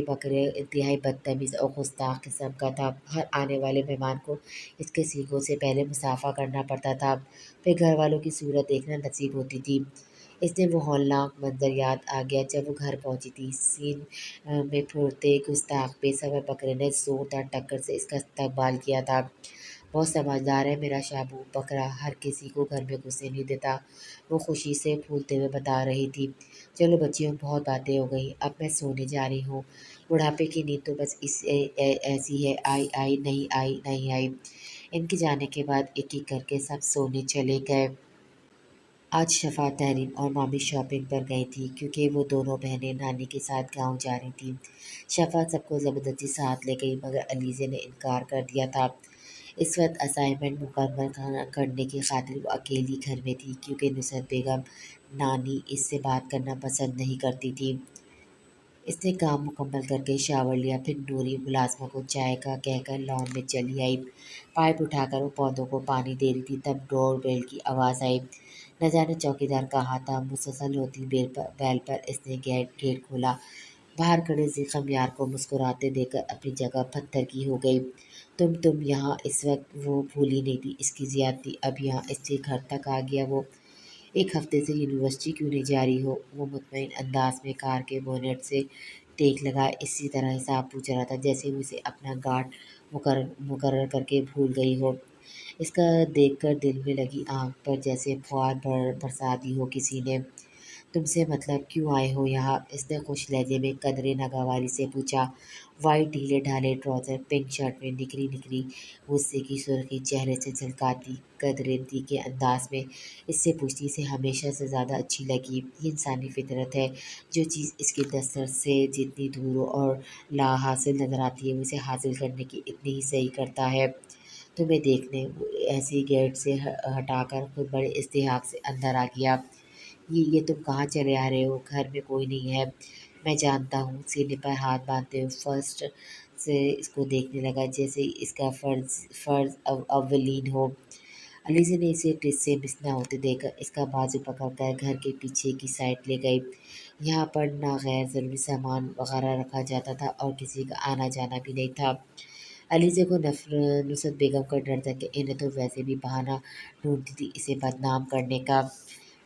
بکرے انتہائی بدتمیز اور گستاخ قسم کا تھا۔ ہر آنے والے مہمان کو اس کے سینگوں سے پہلے مسافہ کرنا پڑتا تھا، پھر گھر والوں کی صورت دیکھنا نصیب ہوتی تھی۔ اس نے وہ ہولناک منظر یاد آ گیا جب وہ گھر پہنچی تھی۔ سین میں پھرتے گستاخ بے صبر بکرے نے زوردار ٹکر سے اس کا استقبال کیا تھا۔ بہت سمجھدار ہے میرا شابو، بکرا ہر کسی کو گھر میں گھسنے نہیں دیتا، وہ خوشی سے پھولتے ہوئے بتا رہی تھی۔ چلو بچیوں، بہت باتیں ہو گئیں، اب میں سونے جا رہی ہوں، بڑھاپے کی نیند تو بس ایسی ہے، آئی آئی نہیں آئی نہیں آئی۔ ان کے جانے کے بعد ایک ایک کر کے سب سونے چلے گئے۔ آج شفا، تحریم اور مامی شاپنگ پر گئی تھی کیونکہ وہ دونوں بہنیں نانی کے ساتھ گاؤں جا رہی تھیں۔ شفا سب کو زبردستی ساتھ لے گئی مگر علیزے نے انکار کر دیا تھا۔ اس وقت اسائنمنٹ مکمل کرنے کی خاطر وہ اکیلی گھر میں تھی کیونکہ نصرت بیگم نانی اس سے بات کرنا پسند نہیں کرتی تھی۔ اس نے کام مکمل کر کے شاور لیا، پھر نوری ملازمہ کو چائے کا کہہ کر لان میں چلی آئی۔ پائپ اٹھا کر وہ پودوں کو پانی دے رہی تھی، تب ڈور بیل کی آواز آئی۔ نہ جانے چوکیدار کہاں تھا، مسلسل ہوتی بیل پر اس نے گیٹ کھولا۔ باہر کھڑے زخم یار کو مسکراتے دیکھ کر اپنی جگہ پتھر کی ہو گئی۔ تم یہاں اس وقت، وہ بھولی نہیں تھی اس کی زیادتی، اب یہاں اس کے گھر تک آ گیا وہ؟ ایک ہفتے سے یونیورسٹی کیوں نہیں جا رہی ہو؟ وہ مطمئن انداز میں کار کے بونٹ سے ٹیک لگائے اسی طرح حساب پوچھ رہا تھا جیسے وہ اسے اپنا گارڈ مقرر کر کے بھول گئی ہو۔ اس کا دیکھ کر دل میں لگی آنکھ پر جیسے فوار برسا دی ہو کسی نے۔ تم سے مطلب کیوں آئے ہو یہاں؟ اس نے خوش لہجے میں قدرے ناگواری سے پوچھا۔ وائٹ ڈھیلے ڈھالے ٹراؤزر، پنک شرٹ میں نکری نکری غصے کی سرخی چہرے سے جھلکاتی، قدرے دی کے انداز میں اس سے پوچھتی، اسے ہمیشہ سے زیادہ اچھی لگی۔ یہ انسانی فطرت ہے، جو چیز اس کی دسترس سے جتنی دور ہو اور لا حاصل نظر آتی ہے وہ اسے حاصل کرنے کی اتنی ہی صحیح کرتا ہے۔ تمہیں دیکھنے، وہ ایسی گیٹ سے ہٹا کر خود بڑے استحقاق سے اندر آ گیا۔ یہ تم کہاں چلے آ رہے ہو؟ گھر میں کوئی نہیں ہے۔ میں جانتا ہوں۔ سینے پر ہاتھ باندھتے ہوئے فرسٹ سے اس کو دیکھنے لگا جیسے اس کا فرض اولین ہو۔ علیزہ نے اسے ٹس سے مس نہ ہوتے دیکھ کر اس کا بازو پکڑ کر گھر کے پیچھے کی سائڈ لے گئی۔ یہاں پر نہ غیر ضروری سامان وغیرہ رکھا جاتا تھا اور کسی کا آنا جانا بھی نہیں تھا۔ علیزہ کو نصرت بیگم کا ڈر تھا کہ انہیں تو ویسے بھی بہانہ ڈھونڈتی تھی اسے بدنام کرنے کا۔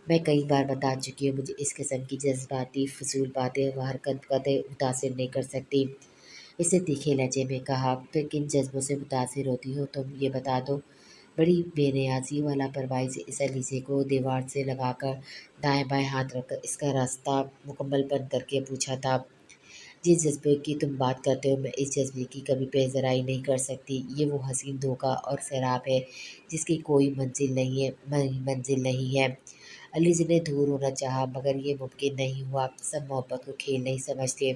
میں کئی بار بتا چکی ہوں، مجھے اس قسم کی جذباتی فضول باتیں و حرکت قطعی متاثر نہیں کر سکتی۔ اس نے تیکھے لہجے میں کہا، پھر کن جذبوں سے متاثر ہوتی ہو تم یہ بتا دو؟ بڑی بے نیازی و لاپرواہی سے اس علیزے کو دیوار سے لگا کر دائیں بائیں ہاتھ رکھ کر اس کا راستہ مکمل بند کر کے پوچھا تھا۔ جس جذبے کی تم بات کرتے ہو میں اس جذبے کی کبھی پیزرائی نہیں کر سکتی۔ یہ وہ حسین دھوکہ اور سیراب ہے جس کی کوئی منزل نہیں ہے۔ علیزہ نے دور ہونا چاہا مگر یہ ممکن نہیں ہوا۔ سب محبت کو کھیل نہیں سمجھتے۔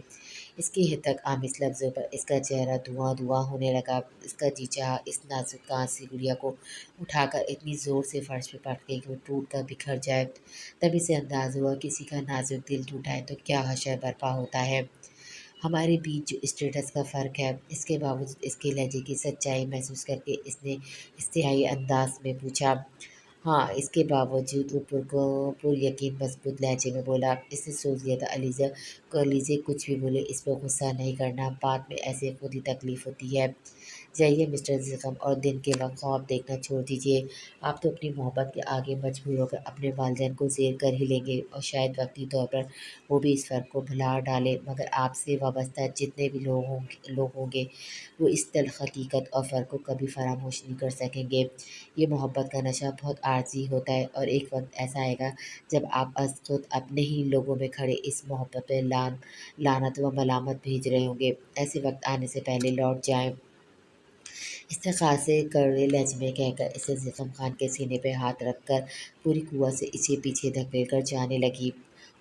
اس کے حد تک آمیز لفظوں پر اس کا چہرہ دھواں ہونے لگا۔ اس کا جی چاہا اس نازک کانچ سی گڑیا کو اٹھا کر اتنی زور سے فرش پہ پٹکے کہ وہ ٹوٹ کر بکھر جائے۔ تب اسے اندازہ ہوا کسی کا نازک دل ٹوٹا ہے تو کیا حشر برپا ہوتا ہے۔ ہمارے بیچ جو اسٹیٹس کا فرق ہے، اس کے باوجود اس کے لہجے کی سچائی محسوس کر کے اس نے استحائی انداز میں پوچھا۔ ہاں، اس کے باوجود، وہ پر یقین مضبوط لہجے میں بولا۔ اس نے سوچ لیا تھا علیزہ کچھ بھی بولے اس پر غصہ نہیں کرنا، بعد میں ایسے خود ہی تکلیف ہوتی ہے۔ جائیے مسٹر زخم، اور دن کے وقت خواب دیکھنا چھوڑ دیجیے۔ آپ تو اپنی محبت کے آگے مجبور ہو کر اپنے والدین کو زیر کر ہی لیں گے اور شاید وقتی طور پر وہ بھی اس فرق کو بھلا ڈالیں، مگر آپ سے وابستہ جتنے بھی لوگ ہوں گے وہ اس تلخ حقیقت اور فرق کو کبھی فراموش نہیں کر سکیں گے۔ یہ محبت کا نشہ بہت عارضی ہوتا ہے اور ایک وقت ایسا آئے گا جب آپ از خود اپنے ہی لوگوں میں کھڑے اس محبت پہ لعنت و ملامت بھیج رہے ہوں گے۔ ایسے وقت آنے سے پہلے لوٹ جائیں۔ اس نے خاصے کڑوے لہجے میں کہہ کر اسے زخم خان کے سینے پہ ہاتھ رکھ کر پوری قوت سے اسے پیچھے دھکیل کر جانے لگی۔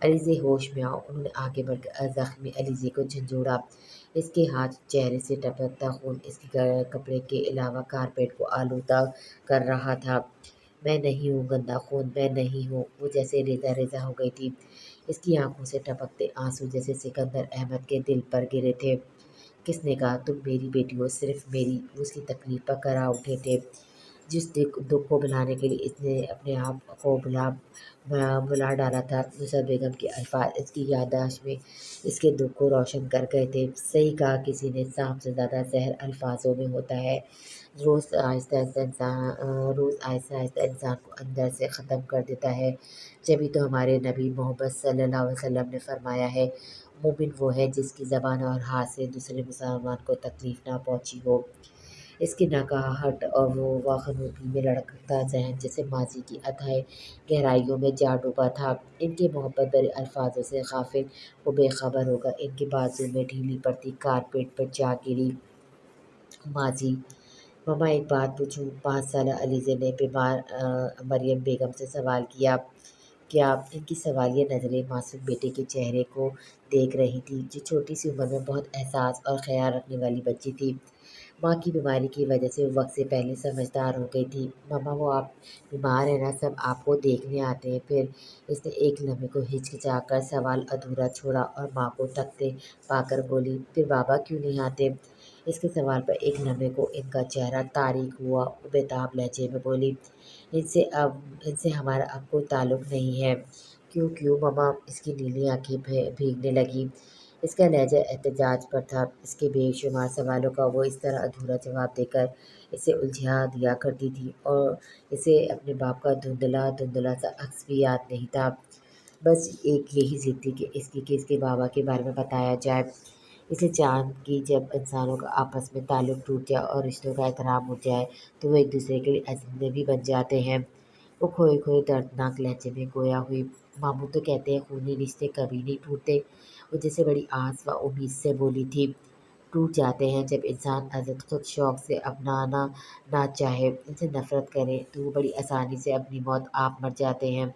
علیزے ہوش میں آؤ، انہوں نے آگے بڑھ کر زخمی علیزے کو جھنجھوڑا۔ اس کے ہاتھ چہرے سے ٹپکتا خون اس کے کپڑے کے علاوہ کارپیٹ کو آلودہ کر رہا تھا۔ میں نہیں ہوں گندا خون، میں نہیں ہوں۔ وہ جیسے ریزہ ریزہ ہو گئی تھی۔ اس کی آنکھوں سے ٹپکتے آنسو جیسے سکندر احمد کے دل پر گرے تھے۔ کس نے کہا تم میری بیٹی ہو؟ صرف میری؟ وہ اس کی تکلیف پر کرا اٹھے تھے۔ جس دکھ کو بھلانے کے لیے اس نے اپنے آپ کو بلا ڈالا تھا، نصرت بیگم کے الفاظ اس کی یادداشت میں اس کے دکھ کو روشن کر گئے تھے۔ صحیح کہا کسی نے، سانپ سے زیادہ زہر الفاظوں میں ہوتا ہے۔ روز آہستہ آہستہ انسان کو اندر سے ختم کر دیتا ہے۔ جبھی تو ہمارے نبی محمد صلی اللہ علیہ وسلم نے فرمایا ہے، مومن وہ ہے جس کی زبان اور ہاتھ سے دوسرے مسلمان کو تکلیف نہ پہنچی ہو۔ اس کی نکاہٹ اور وہ وخاموشی میں لڑکتا ذہن جیسے ماضی کی اتھاہ گہرائیوں میں جا ڈوبا تھا۔ ان کے محبت بھرے الفاظوں سے غافل و بے خبر ہو کر ان کے بازو میں ڈھیلی پڑتی کارپیٹ پر جا گری۔ ماضی؟ ماما ایک بات پوچھوں؟ 5 سالہ علیزے نے بیمار مریم بیگم سے سوال کیا۔ کیا؟ ان کی سوالیہ نظریں معصوم بیٹے کے چہرے کو دیکھ رہی تھیں، جو چھوٹی سی عمر میں بہت احساس اور خیال رکھنے والی بچی تھی۔ ماں کی بیماری کی وجہ سے وہ وقت سے پہلے سمجھدار ہو گئی تھی۔ ماما وہ آپ بیمار ہیں نا، سب آپ کو دیکھنے آتے ہیں۔ پھر اس نے ایک لمحے کو ہچکچا کر سوال ادھورا چھوڑا اور ماں کو تکتے پا کر بولی، پھر بابا کیوں نہیں آتے؟ اس کے سوال پر ایک لمحے کو ان کا چہرہ تاریک ہوا۔ وہ بےتاب لہجے میں بولی، ان سے ہمارا اب کوئی تعلق نہیں ہے۔ کیوں ماما؟ اس کی نیلی آنکھیں بھیگنے لگیں۔ اس کا لہجہ احتجاج پر تھا۔ اس کے بے شمار سوالوں کا وہ اس طرح ادھورا جواب دے کر اسے الجھا دیا کرتی تھی، اور اسے اپنے باپ کا دھندلا سا عکس بھی یاد نہیں تھا۔ بس ایک یہی ضد تھی کہ اس کے بابا کے بارے میں بتایا جائے۔ اسے چاند کی جب انسانوں کا آپس میں تعلق ٹوٹ جائے اور رشتوں کا احترام اٹھ جائے تو وہ ایک دوسرے کے لیے اجنبی بن جاتے ہیں۔ وہ کھوئے دردناک لہجے میں گویا ہوئی، ماموں تو کہتے ہیں خونی رشتے کبھی نہیں ٹوٹتے۔ وہ جیسے بڑی آس و امید سے بولی تھی، ٹوٹ جاتے ہیں جب انسان ازد خود شوق سے اپنانا نہ چاہے، ان سے نفرت کرے تو وہ بڑی آسانی سے اپنی موت آپ مر جاتے ہیں۔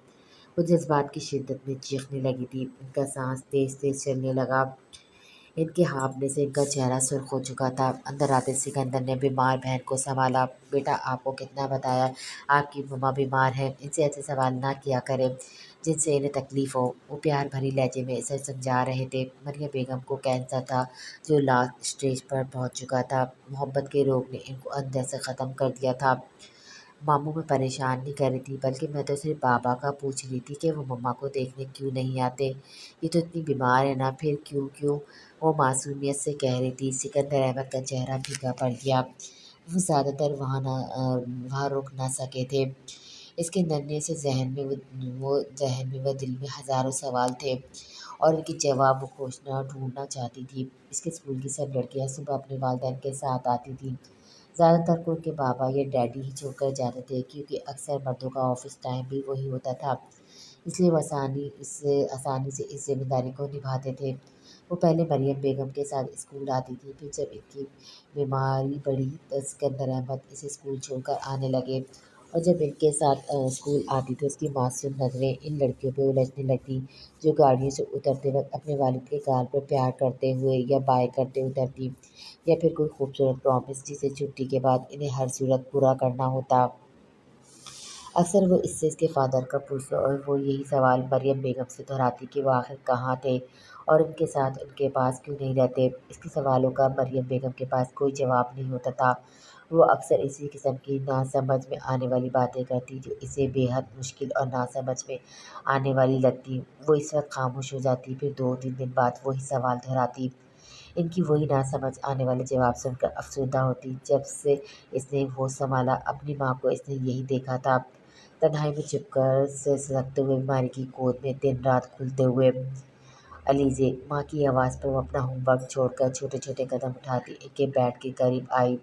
وہ جذبات کی شدت میں چیخنے لگی تھی، ان کا سانس تیز تیز چلنے لگا۔ ان کے ہانپنے سے ان کا چہرہ سرخ ہو چکا تھا۔ اندر آتے سکندر نے بیمار بہن کو سنبھالا۔ بیٹا آپ کو کتنا بتایا، آپ کی ماما بیمار ہیں، ان سے ایسے سوال نہ کیا کریں جن سے انہیں تکلیف ہو۔ وہ پیار بھری لہجے میں اسے سمجھا رہے تھے۔ مریم بیگم کو کینسر تھا جو لاسٹ اسٹیج پر پہنچ چکا تھا۔ محبت کے روگ نے ان کو اندر سے ختم کر دیا تھا۔ ماموں میں پریشان نہیں کر رہی تھی، بلکہ میں تو صرف بابا کا پوچھ رہی تھی کہ وہ مما کو دیکھنے کیوں نہیں آتے؟ یہ تو اتنی بیمار ہے نا، پھر کیوں؟ وہ معصومیت سے کہہ رہی تھی۔ سکندر احمد کا چہرہ پھیکا پڑ گیا۔ وہ زیادہ تر وہاں رک نہ سکے تھے۔ اس کے ننھے سے ذہن میں و دل میں ہزاروں سوال تھے، اور ان کے جواب وہ ڈھونڈنا چاہتی تھی۔ اس کے اسکول کی سب لڑکیاں صبح اپنے والدین کے ساتھ آتی تھیں۔ زیادہ تر کو ان کے بابا یا ڈیڈی ہی چھوڑ کر جاتے تھے، کیونکہ اکثر مردوں کا آفس ٹائم بھی وہی ہوتا تھا، اس لیے وہ آسانی سے اس ذمہ داری کو نبھاتے تھے۔ وہ پہلے مریم بیگم کے ساتھ اسکول آتی تھی، پھر جب ان کی بیماری بڑھی تو سکندر احمد اسے اسکول چھوڑ کر آنے لگے، اور جب ان کے ساتھ اسکول آتی تو اس کی معصوم نظریں ان لڑکیوں پہ الجھنے لگتیں جو گاڑیوں سے اترتے وقت اپنے والد کے گال پر پیار کرتے ہوئے یا بائے کرتے اترتی، یا پھر کوئی خوبصورت پرامس جسے چھٹی کے بعد انہیں ہر صورت پورا کرنا ہوتا۔ اکثر وہ اس سے اس کے فادر کا پوچھتے اور وہ یہی سوال مریم بیگم سے دہراتی کہ وہ آخر کہاں تھے اور ان کے ساتھ ان کے پاس کیوں نہیں رہتے۔ اس کے سوالوں کا مریم بیگم کے پاس کوئی جواب نہیں ہوتا تھا۔ وہ اکثر اسی قسم کی ناسمجھ میں آنے والی باتیں کرتی جو اسے بے حد مشکل اور ناسمجھ میں آنے والی لگتی۔ وہ اس وقت خاموش ہو جاتی، پھر 2-3 دن بعد وہی سوال دہراتی۔ ان کی وہی ناسمجھ آنے والے جواب سن کر افسردہ ہوتی۔ جب سے اس نے ہوش سنبھالا، اپنی ماں کو اس نے یہی دیکھا تھا، تنہائی میں چھپ کر سسکتے ہوئے، بیماری کی گود میں دن رات کھلتے ہوئے۔ علیزے، ماں کی آواز پر وہ اپنا ہوم ورک چھوڑ کر چھوٹے چھوٹے قدم اٹھاتی ان کے بیڈ کے قریب آئی۔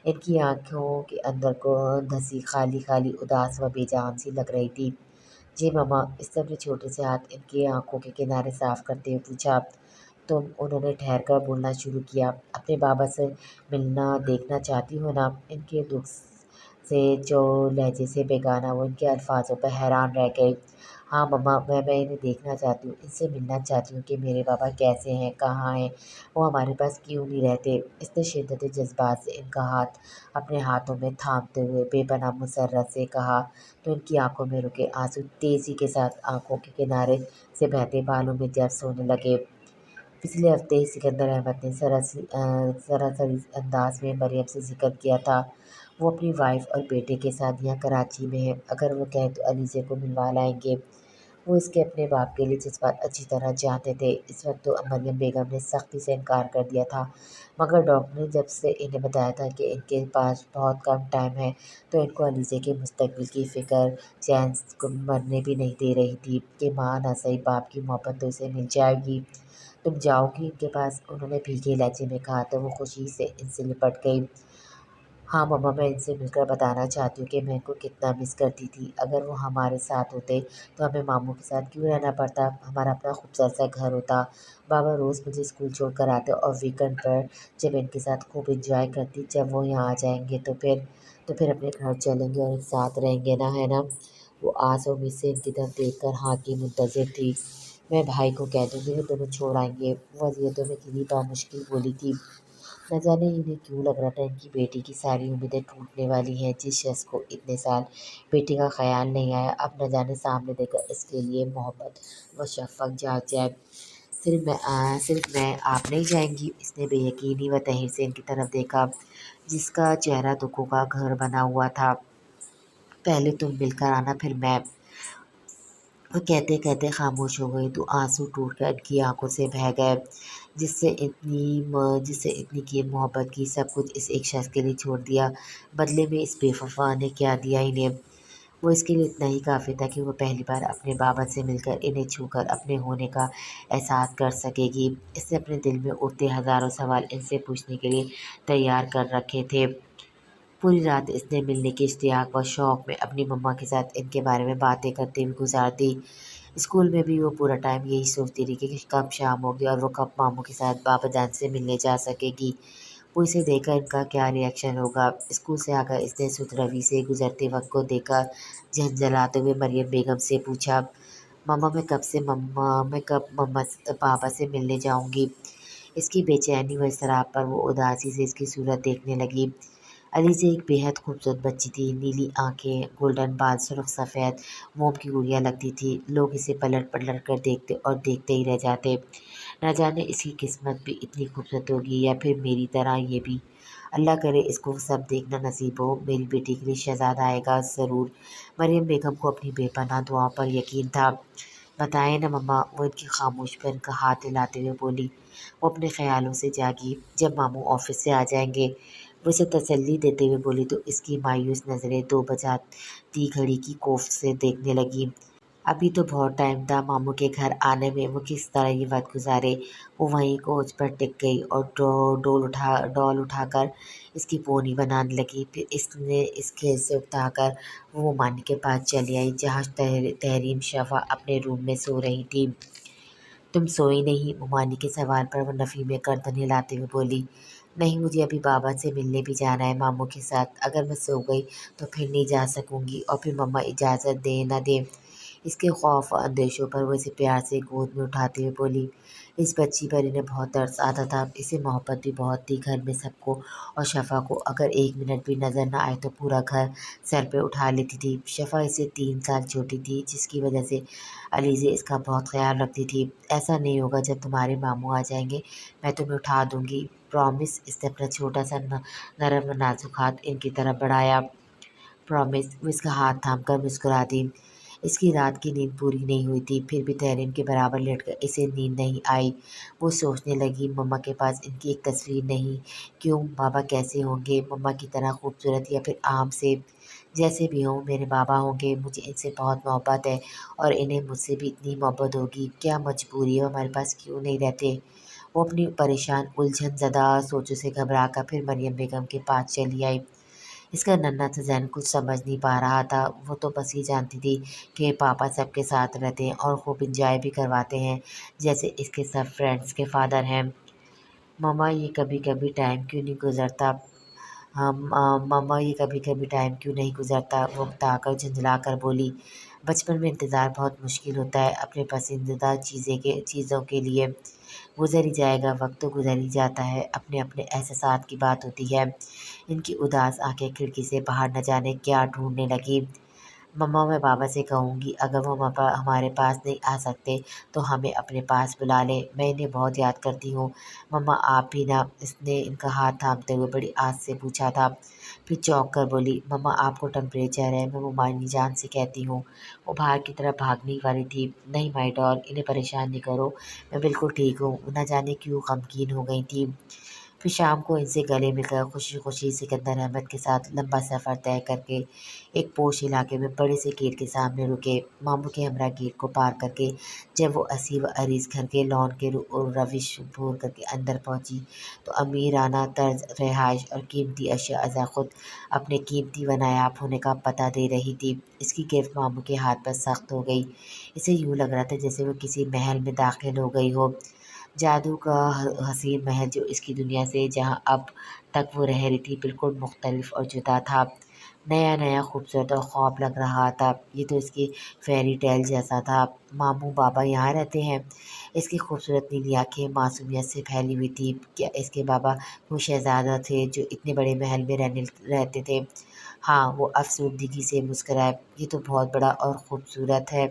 ان کی آنکھوں کے اندر کو دھسی خالی اداس و بے جان سی لگ رہی تھی۔ جی ماما، استر نے چھوٹے سے ہاتھ ان کی آنکھوں کے کنارے صاف کرتے ہوئے پوچھا۔ انہوں نے ٹھہر کر بولنا شروع کیا، اپنے بابا سے ملنا دیکھنا چاہتی ہو نا؟ ان کے دکھ سے جو لہجے سے بیگانہ وہ ان کے الفاظوں پر حیران رہ گئی۔ ہاں مما، میں انہیں دیکھنا چاہتی ہوں، ان سے ملنا چاہتی ہوں کہ میرے بابا کیسے ہیں، کہاں ہیں، وہ ہمارے پاس کیوں نہیں رہتے۔ اس نے شدت جذبات سے ان کا ہاتھ اپنے ہاتھوں میں تھامتے ہوئے بے پناہ مسرت سے کہا تو ان کی آنکھوں میں رکے آنسو تیزی کے ساتھ آنکھوں کے کنارے سے بہتے بالوں میں جذب ہونے لگے۔ پچھلے ہفتے ہی سکندر احمد نے سراسری انداز میں مریم سے ذکر کیا تھا وہ اپنی وائف اور بیٹے کے ساتھ یہاں کراچی میں ہے، اگر وہ کہیں تو علیزے کو ملوا لائیں گے۔ وہ اس کے اپنے باپ کے لیے جذبات اچھی طرح جانتے تھے۔ اس وقت تو مریم بیگم نے سختی سے انکار کر دیا تھا، مگر ڈاکٹر نے جب سے انہیں بتایا تھا کہ ان کے پاس بہت کم ٹائم ہے تو ان کو علیزے کے مستقبل کی فکر چین کو مرنے بھی نہیں دے رہی تھی کہ ماں نہ صحیح باپ کی محبت تو اسے مل جائے گی۔ تم جاؤ گی ان کے پاس، انہوں نے بھیگے لہجے میں کہا تو وہ خوشی سے ان سے لپٹ گئی۔ ہاں مما، میں ان سے مل کر بتانا چاہتی ہوں کہ میں ان کو کتنا مس کرتی تھی۔ اگر وہ ہمارے ساتھ ہوتے تو ہمیں ماموں کے ساتھ کیوں رہنا پڑتا، ہمارا اپنا خوبصورت سا گھر ہوتا، بابا روز مجھے اسکول چھوڑ کر آتے اور ویکنڈ پر جب ان کے ساتھ خوب انجوائے کرتی۔ جب وہ یہاں آ جائیں گے تو پھر اپنے گھر چلیں گے اور ایک ساتھ رہیں گے نا، ہے نا؟ وہ آس و امید سے ان کی طرف دیکھ کر ہاں کی منتظر تھی۔ میں بھائی کو کہہ دوں گی وہ دونوں چھوڑ آئیں گے، وہ اذیتوں میں اتنی بامشکل بولی تھی۔ نہ جانے انہیں کیوں لگ رہا تھا ان کی بیٹی کی ساری امیدیں ٹوٹنے والی ہیں۔ جس شخص کو اتنے سال بیٹی کا خیال نہیں آیا، اب نہ جانے سامنے دیکھ کر اس کے لیے محبت و شفقت جاگ جائے۔ صرف میں آپ نہیں جائیں گی؟ اس نے بے یقینی و تحیر سے ان کی طرف دیکھا جس کا چہرہ دکھوں کا گھر بنا ہوا تھا۔ پہلے تم مل کر آنا، پھر میں۔ وہ کہتے کہتے خاموش ہو گئی تو آنسو ٹوٹ کر ان کی آنکھوں سے بہہ گئے۔ جس سے اتنی کی محبت کی، سب کچھ اس ایک شخص کے لیے چھوڑ دیا، بدلے میں اس بے وفا نے کیا دیا انہیں؟ وہ اس کے لیے اتنا ہی کافی تھا کہ وہ پہلی بار اپنے بابا سے مل کر انہیں چھو کر اپنے ہونے کا احساس کر سکے گی۔ اس نے اپنے دل میں اٹھتے ہزاروں سوال ان سے پوچھنے کے لیے تیار کر رکھے تھے۔ پوری رات اس نے ملنے کے اشتیاق و شوق میں اپنی مما کے ساتھ ان کے بارے میں باتیں کرتے ہوئے گزار دی۔ اسکول میں بھی وہ پورا ٹائم یہی سوچتی رہی کہ کب شام ہوگی اور وہ کب ماموں کے ساتھ بابا جان سے ملنے جا سکے گی، وہ اسے دیکھ کر ان کا کیا ری ایکشن ہوگا۔ اسکول سے آ کر اس نے ست روی سے گزرتے وقت کو دیکھا جھنجھلاتے ہوئے مریم بیگم سے پوچھا، مما میں کب بابا سے ملنے جاؤں گی؟ اس کی بے چینی و اضطراب پر وہ اداسی سے اس کی صورت دیکھنے لگی۔ علیزہ ایک بے حد خوبصورت بچی تھی، نیلی آنکھیں، گولڈن بال، سرخ سفید موم کی گڑیا لگتی تھی۔ لوگ اسے پلٹ پلٹ کر دیکھتے اور دیکھتے ہی رہ جاتے۔ نہ جانے اس کی قسمت بھی اتنی خوبصورت ہوگی یا پھر میری طرح یہ بھی۔ اللہ کرے اس کو سب دیکھنا نصیب ہو، میری بیٹی کے لیے شہزادہ آئے گا ضرور۔ مریم بیگم کو اپنی بے پناہ دعاؤں پر یقین تھا۔ بتائیں نا مما، وہ ان کی خاموش پر ان کا ہاتھ ہلاتے ہوئے بولی۔ وہ اپنے خیالوں سے جاگی۔ جب ماموں آفس سے آ جائیں گے، وہ اسے تسلی دیتے ہوئے بولی تو اس کی مایوس نظریں 2 بجاتی گھڑی کی کوفت سے دیکھنے لگی۔ ابھی تو بہت ٹائم تھا ماموں کے گھر آنے میں، وہ کس طرح یہ وقت گزارے؟ وہ وہیں کوچ پر ٹک گئی اور ڈول اٹھا کر اس کی پونی بنانے لگی۔ پھر اس نے اس کھیت سے اکتا کر وہ مانی کے پاس چلی آئی جہاں تحریم شفا اپنے روم میں سو رہی تھی۔ تم سوئی نہیں؟ ممانی کے سوال پر وہ نفی میں گردن ہلاتے ہوئے بولی، نہیں، مجھے ابھی بابا سے ملنے بھی جانا ہے ماموں کے ساتھ، اگر میں سو گئی تو پھر نہیں جا سکوں گی اور پھر مما اجازت دیں نہ دیں۔ اس کے خوف و اندیشوں پر وہ اسے پیار سے گود میں اٹھاتے ہوئے بولی، اس بچی پر انہیں بہت ترس آتا تھا، اسے محبت بھی بہت تھی گھر میں سب کو، اور شفا کو اگر 1 منٹ بھی نظر نہ آئے تو پورا گھر سر پہ اٹھا لیتی تھی۔ شفا اس سے 3 سال چھوٹی تھی جس کی وجہ سے علیزہ اس کا بہت خیال رکھتی تھی۔ ایسا نہیں ہوگا، جب تمہارے ماموں آ جائیں گے میں تمہیں اٹھا دوں گی، پرومس؟ اس نے اپنا چھوٹا سا نرم و نازک ہاتھ ان کی طرف بڑھایا۔ پرومس؟ وہ اس کا ہاتھ تھام کر مسکرا دی۔ اس کی رات کی نیند پوری نہیں ہوئی تھی، پھر بھی تحریم کے برابر لیٹ کر اسے نیند نہیں آئی۔ وہ سوچنے لگی، مما کے پاس ان کی ایک تصویر نہیں، کیوں؟ بابا کیسے ہوں گے؟ مما کی طرح خوبصورت یا پھر عام سے؟ جیسے بھی ہوں میرے بابا ہوں گے، مجھے ان سے بہت محبت ہے اور انہیں مجھ سے بھی اتنی محبت ہوگی، کیا مجبوری ہے وہ ہمارے پاس کیوں نہیں رہتے؟ وہ اپنی پریشان الجھن زدہ سوچوں سے گھبرا کر پھر مریم بیگم کے پاس چلی آئی۔ اس کا ننھا سا ذہن کچھ سمجھ نہیں پا رہا تھا، وہ تو بس یہ جانتی تھی کہ پاپا سب کے ساتھ رہتے ہیں اور خوب انجوائے بھی کرواتے ہیں جیسے اس کے سب فرینڈس کے فادر ہیں۔ مما یہ کبھی کبھی ٹائم کیوں نہیں گزرتا؟ مما یہ کبھی کبھی ٹائم کیوں نہیں گزرتا؟ وہ اکتا کر جھنجھلا کر بولی، بچپن میں انتظار بہت مشکل ہوتا ہے اپنے پسندیدہ چیزوں کے لیے۔ گزر ہی جائے گا وقت تو گزر ہی جاتا ہے، اپنے اپنے احساسات کی بات ہوتی ہے۔ ان کی اداس آنکھیں کھڑکی سے باہر نہ جانے کیا ڈھونڈنے لگی۔ مما میں بابا سے کہوں گی اگر وہ ہمارے پاس نہیں آ سکتے تو ہمیں اپنے پاس بلا لیں، میں انہیں بہت یاد کرتی ہوں۔ مما آپ بھی نا، اس نے ان کا ہاتھ تھامتے ہوئے بڑی آس سے پوچھا تھا، پھر چونک کر بولی مما آپ کو ٹمپریچر ہے، میں ممانی جان سے کہتی ہوں۔ وہ باہر کی طرف بھاگنے والی تھی۔ نہیں مائی ڈال، انہیں پریشان نہیں کرو، میں بالکل ٹھیک ہوں۔ وہ نہ جانے کیوں غمگین ہو گئی تھی۔ پھر شام کو ان سے گلے مل کر خوشی خوشی سکندر احمد کے ساتھ لمبا سفر طے کر کے ایک پوش علاقے میں بڑے سے گیٹ کے سامنے رکے۔ ماموں کے ہمراہ گیٹ کو پار کر کے جب وہ حسین و عریض گھر کے لان کے روش بھور کر کے اندر پہنچی تو امیرانہ طرز رہائش اور قیمتی اشیاء ازاں خود اپنے قیمتی و نایاب ہونے کا پتہ دے رہی تھی۔ اس کی گرفت ماموں کے ہاتھ پر سخت ہو گئی۔ اسے یوں لگ رہا تھا جیسے وہ کسی محل میں داخل ہو گئی ہو، جادو کا حسین محل جو اس کی دنیا سے جہاں اب تک وہ رہ رہی تھی بالکل مختلف اور جدا تھا۔ نیا نیا خوبصورت اور خواب لگ رہا تھا۔ یہ تو اس کی فیری ٹیل جیسا تھا۔ ماموں بابا یہاں رہتے ہیں؟ اس کی خوبصورت نیلی آنکھیں معصومیت سے پھیلی ہوئی تھی۔ کیا اس کے بابا وہ شہزادہ تھے جو اتنے بڑے محل میں رہتے تھے؟ ہاں، وہ افسردگی سے مسکرائے۔ یہ تو بہت بڑا اور خوبصورت ہے۔